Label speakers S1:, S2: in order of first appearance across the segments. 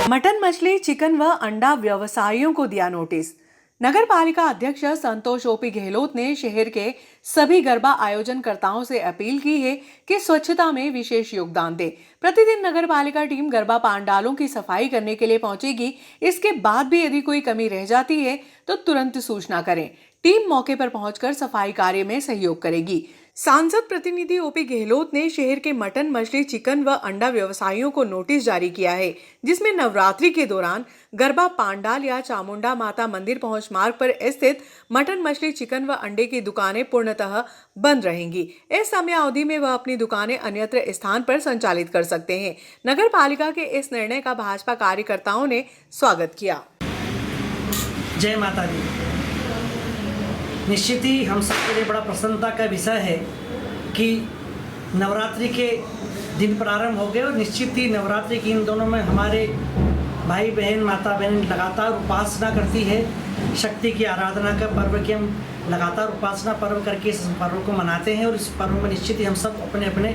S1: Mutton, मछली, chicken व अंडा व्यवसायियों को दिया नोटिस। नगर पालिका अध्यक्ष संतोष ओपी गहलोत ने शहर के सभी गरबा आयोजनकर्ताओं से अपील की है कि स्वच्छता में विशेष योगदान दें। प्रतिदिन नगर पालिका टीम गरबा पांडालों की सफाई करने के लिए पहुंचेगी। इसके बाद भी यदि कोई कमी रह जाती है तो तुरंत सूचना करें। टीम मौके पर पहुंचकर सफाई कार्य में सहयोग करेगी। सांसद प्रतिनिधि ओपी गहलोत ने शहर के मटन, मछली, चिकन व अंडा व्यवसायियों को नोटिस जारी किया है, जिसमें नवरात्रि के दौरान गरबा पांडाल या चामुंडा माता मंदिर पहुंच मार्ग पर स्थित मटन, मछली, चिकन व अंडे की दुकानें पूर्णतः बंद रहेंगी। इस समय अवधि में वह अपनी दुकानें अन्यत्र स्थान पर संचालित कर सकते हैं। नगर पालिका के इस निर्णय का भाजपा कार्यकर्ताओं ने स्वागत किया।
S2: जय माता दी। निश्चित ही हम सबके लिए बड़ा प्रसन्नता का विषय है कि नवरात्रि के दिन प्रारंभ हो गए और निश्चित ही नवरात्रि के इन दोनों में हमारे भाई बहन, माता बहन लगातार उपासना करती है। शक्ति की आराधना का पर्व की हम लगातार उपासना पर्व करके इस पर्व को मनाते हैं और इस पर्व में निश्चित ही हम सब अपने अपने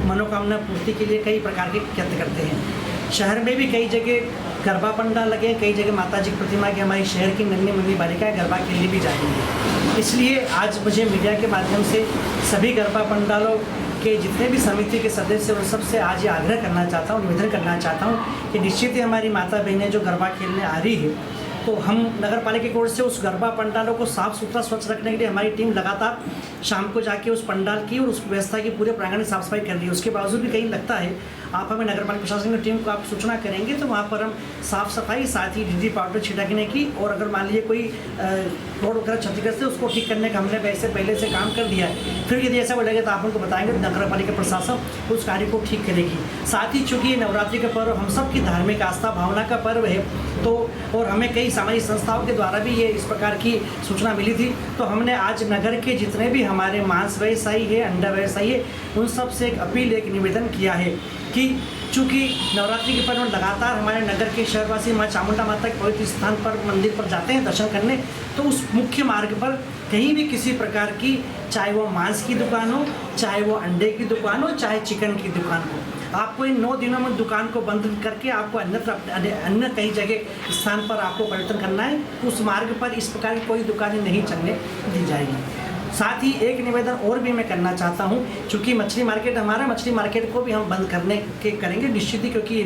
S2: मनोकामना पूर्ति के लिए कई प्रकार के यत्न करते हैं। शहर में भी कई जगह गरबा पंडाल लगे, कई जगह माता जी की प्रतिमा की हमारी शहर की नन्ही मुन्नी बालिकाएं गरबा खेलने भी जाएंगी। इसलिए आज मुझे मीडिया के माध्यम से सभी गरबा पंडालों के जितने भी समिति के सदस्य उन सबसे आज ये आग्रह करना चाहता हूँ, निवेदन करना चाहता हूँ कि निश्चित ही हमारी माता बहनें जो गरबा खेलने आ रही है तो हम नगर पालिका की ओर से उस गरबा पंडालों को साफ सुथरा स्वच्छ रखने के लिए हमारी टीम लगातार शाम को जाके उस पंडाल की और उस व्यवस्था की पूरे प्रांगण साफ सफाई कर रही है। उसके बावजूद भी कहीं लगता है आप हमें नगर पालिका प्रशासन की टीम को आप सूचना करेंगे तो वहाँ पर हम साफ सफाई, साथ ही डीडी पाउडर छिड़कने की और अगर मान लीजिए कोई रोड वगैरह क्षतिग्रस्त है उसको ठीक करने का हमने वैसे पहले से काम कर दिया है। फिर यदि ऐसा बोलेगा तो आप उनको बताएंगे तो नगर पालिका प्रशासन उस कार्य को ठीक करेगी। साथ ही चूँकि ये नवरात्रि का पर्व हम सब की धार्मिक आस्था भावना का पर्व है तो और हमें कई सामाजिक संस्थाओं के द्वारा भी ये इस प्रकार की सूचना मिली थी तो हमने आज नगर के जितने भी हमारे मांस व्यवसायी है, अंडा व्यवसायी है, उन सब से एक अपील, एक निवेदन किया है कि चूँकि नवरात्रि के पर्व में लगातार हमारे नगर के शहरवासी माँ चामुंडा माता के पवित्र स्थान पर मंदिर पर जाते हैं दर्शन करने, तो उस मुख्य मार्ग पर कहीं भी किसी प्रकार की, चाहे वो मांस की दुकान हो, चाहे वो अंडे की दुकान हो, चाहे चिकन की दुकान हो, आपको इन 9 दिनों में दुकान को बंद करके आपको अन्य कई जगह स्थान पर आपको पर्यटन करना है। उस मार्ग पर इस प्रकार की कोई दुकानें नहीं चलने दी जाएगी। साथ ही एक निवेदन और भी मैं करना चाहता हूं, चूँकि मछली मार्केट हमारा, मछली मार्केट को भी हम बंद करने के करेंगे निश्चित ही, क्योंकि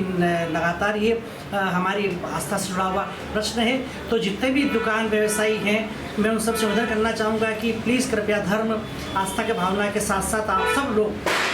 S2: लगातार ये हमारी आस्था से जुड़ा हुआ प्रश्न है। तो जितने भी दुकान व्यवसायी हैं मैं उन सबसे निवेदन करना चाहूँगा कि प्लीज़ कृपया धर्म आस्था के भावना के साथ साथ आप सब लोग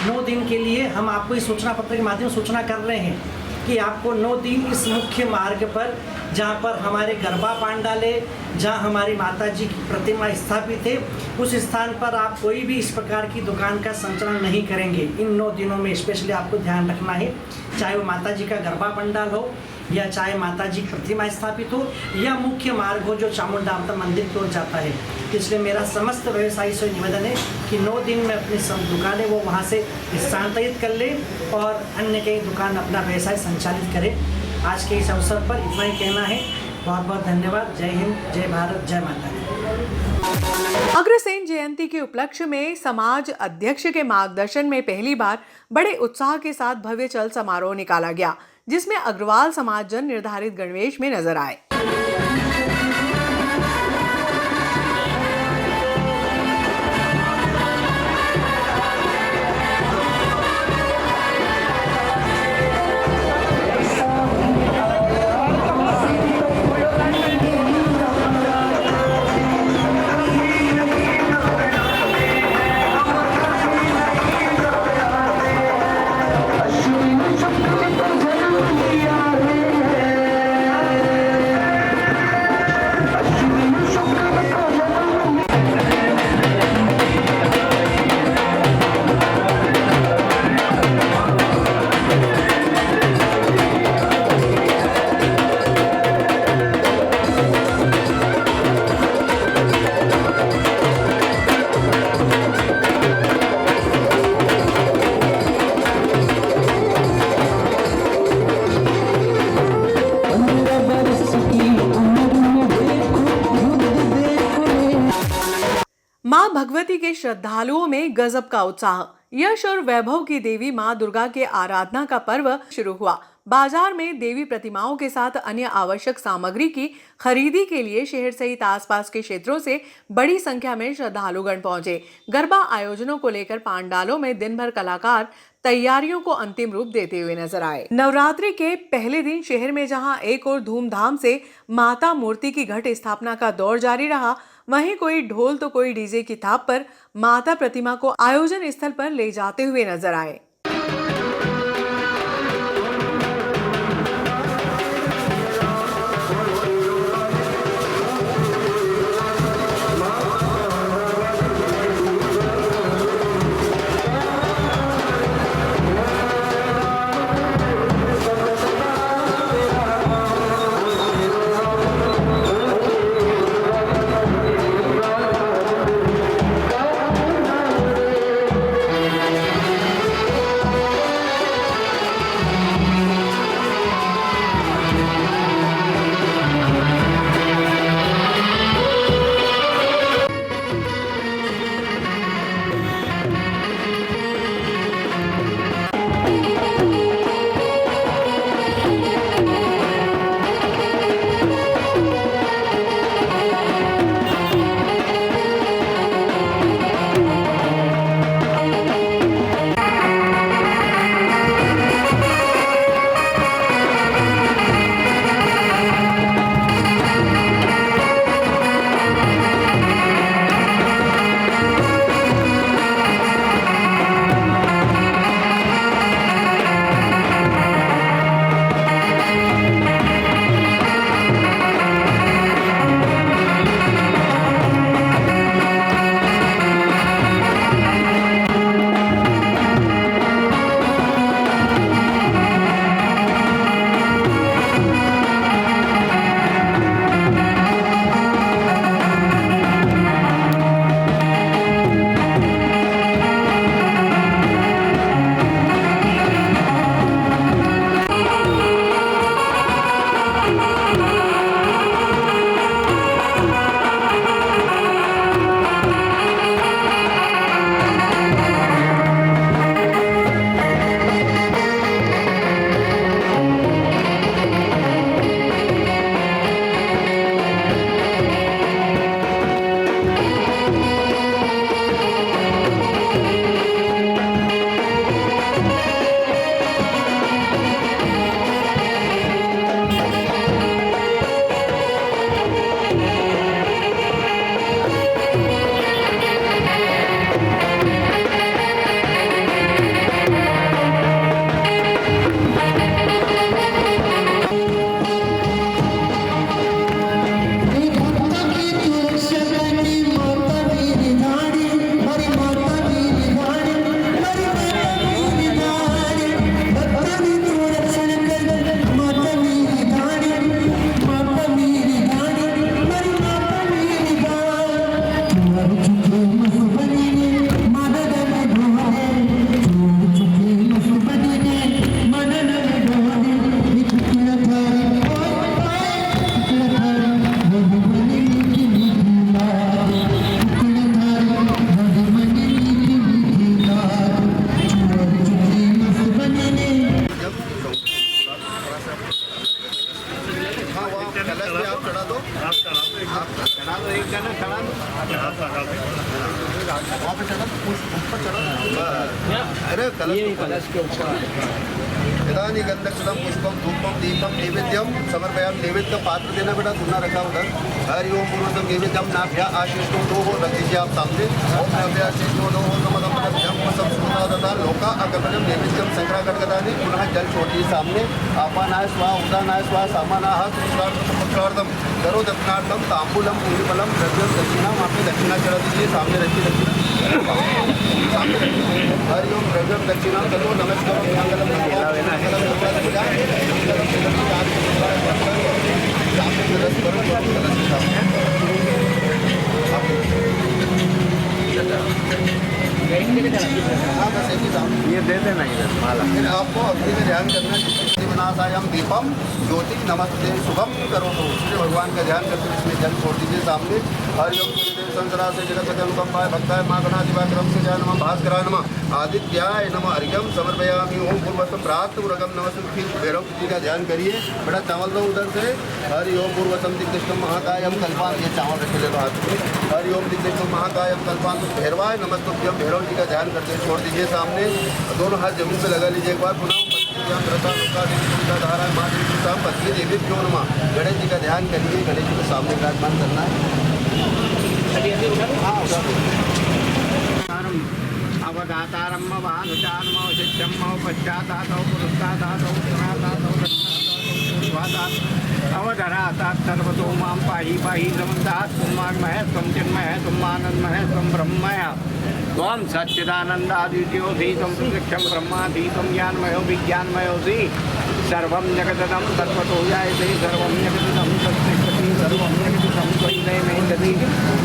S2: 9 दिन के लिए हम आपको इस सूचना पत्र के माध्यम से सूचना कर रहे हैं कि आपको 9 दिन इस मुख्य मार्ग पर, जहाँ पर हमारे गरबा पांडाल है, जहाँ हमारी माता जी की प्रतिमा स्थापित है, उस स्थान पर आप कोई भी इस प्रकार की दुकान का संचालन नहीं करेंगे। इन 9 दिनों में स्पेशली आपको ध्यान रखना है, चाहे वो माता जी का गरबा पंडाल हो या चाहे माता जी की प्रतिमा स्थापित हो या मुख्य मार्ग हो जो चामुंडा माता मंदिर की ओर जाता है। इसलिए मेरा समस्त व्यवसायी से निवेदन है कि 9 दिन में अपनी सब दुकानें वो वहाँ से स्थानांतरित कर ले और अन्य कई दुकान अपना व्यवसाय संचालित करें। आज के इस अवसर पर इतना ही कहना है। बहुत बहुत धन्यवाद। जय हिंद, जय भारत, जय माता दी।
S1: अग्रसेन जयंती के उपलक्ष्य में समाज अध्यक्ष के मार्गदर्शन में पहली बार बड़े उत्साह के साथ भव्य चल समारोह निकाला गया, जिसमें अग्रवाल समाज जन निर्धारित गणवेश में नजर आए। मां भगवती के श्रद्धालुओं में गजब का उत्साह। यश और वैभव की देवी मां दुर्गा के आराधना का पर्व शुरू हुआ। बाजार में देवी प्रतिमाओं के साथ अन्य आवश्यक सामग्री की खरीदी के लिए शहर सहित आसपास के क्षेत्रों से बड़ी संख्या में श्रद्धालुगण पहुंचे। गरबा आयोजनों को लेकर पंडालों में दिन भर कलाकार तैयारियों को अंतिम रूप देते हुए नजर आए। नवरात्रि के पहले दिन शहर में जहां एक और धूमधाम से माता मूर्ति की घट स्थापना का दौर जारी रहा, वहीं कोई ढोल तो कोई डीजे की थाप पर माता प्रतिमा को आयोजन स्थल पर ले जाते हुए नजर आए।
S3: यदानी गंधक्षतम पुष्पम धूपम दीपम नैवेद्यम समर्पयाम। नैवेद्य का पात्र देना बेटा सुनना रखा उधर। हरि ओम पूर्वतम नैवेद्यम नाभ्या आशीषो दो हो रख दीजिए आप सामने। ओम नाभ्या आशीषो दो हो समदम पदम सब सुना तथा लोका अकल्पनम नैवेद्यम शंकरागढ़गदानी। पुनः जल छोड़िए सामने। आपानाय स्वाहा उदानाय स्वाहा सामानाः पुष्पार्थम करो दक्षिणार्थम तांबूलम पूर्णफलम द्रव्यम दक्षिणा। वहाँ पे दक्षिणा चढ़ा दीजिए सामने रखिए दक्षिणा सामने रखिए। हरि ओम द्रव्यम दक्षिणा करो नमस्कार मंगलम
S4: ये दे देना इधर माला।
S3: फिर आपको अग्नि में ध्यान करना है। विनाशायम दीपम ज्योति नमस्ते शुभम करो तो उससे भगवान का ध्यान करके इसमें जल छोड़ दीजिए सामने। हरि ओम संसरा से जगत अनुकंपाय भक्ताय माँ गणाधिपाक्रम से जय नमः भास्कराय नमः आदित्याय नमः अर्घ्यम समर्पयामि ओम पूर्वस्व प्राप्त उरगम नमस्ते। फिर भैरव जी का ध्यान करिए, बड़ा चावल दो उधर से। हरि ओम पूर्वसम दिग्दृष्टम महाकायम कल्पांत, ये चावल रख ले हाथ में। हरि ओम दिग्दृष्टम महाकायम कल्पांत भैरवाय नमस्तुभ्यम। भैरव जी का ध्यान करते हैं, छोड़ दीजिए सामने, दोनों हाथ जमीन पे लगा लीजिए एक बार। पुनः धारा माँ देवी साहब पत्नी देवी क्यों नमा। गणेश जी का ध्यान करिए, गणेश जी को सामने विराजमान करना है।
S4: अवधातारम भानुचानम शिष्यम पश्चातातौ पुरस्तादातौ सनातातौ दक्षिणातातौ अवधरातात् सर्वतो मां पाहि पाहि समन्तात् त्वमाग्मः त्वं चिन्मयः त्वम् आनन्दमयः त्वं ब्रह्मः त्वं सच्चिदानन्दादित्योऽसि त्वं प्रत्यक्षं ब्रह्मातीतं ज्ञानमयो विज्ञानमयोऽसि सर्वं जगददं तत्त्वतो जायते सर्वं जगददं तत्तिष्ठति सर्वं जगददं त्वयि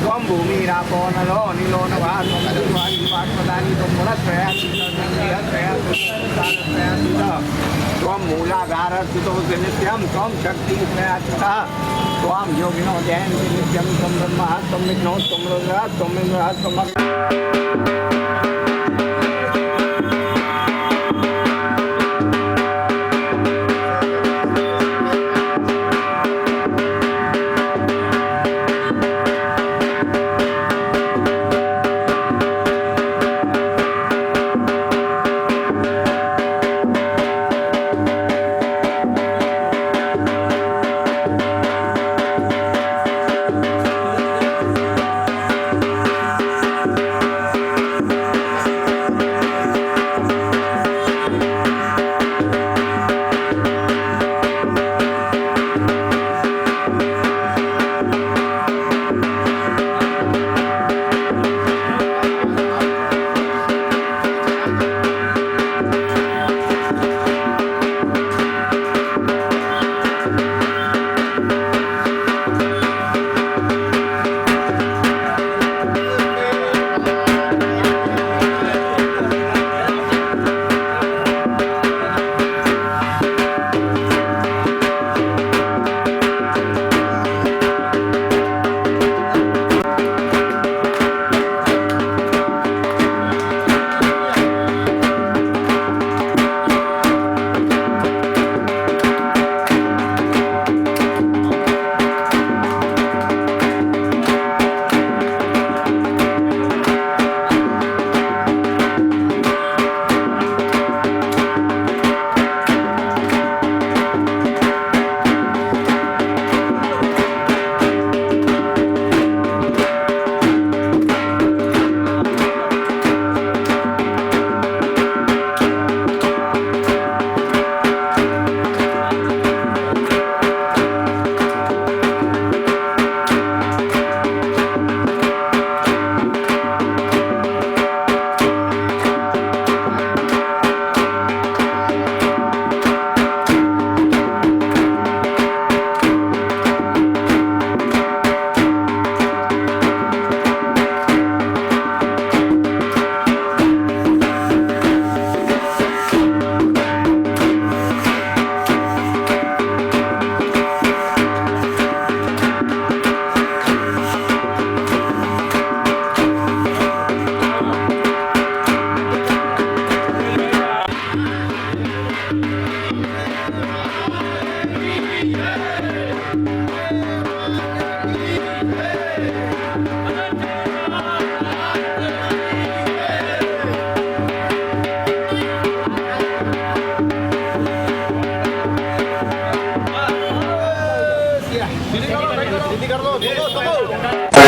S4: त्वं भूमिरापो नलो नीलो नभः त्वं दिवाग्निवाक्पदानि त्वं त्वं मूलाधारस्थितोऽसि नित्यं त्वं शक्तिप्रयाचितः त्वं योगिनो जयन्ति नित्यं त्वं ब्रह्मा त्वं विष्णुः त्वं रुद्रः त्वं इन्द्रः त्वं
S3: कर लो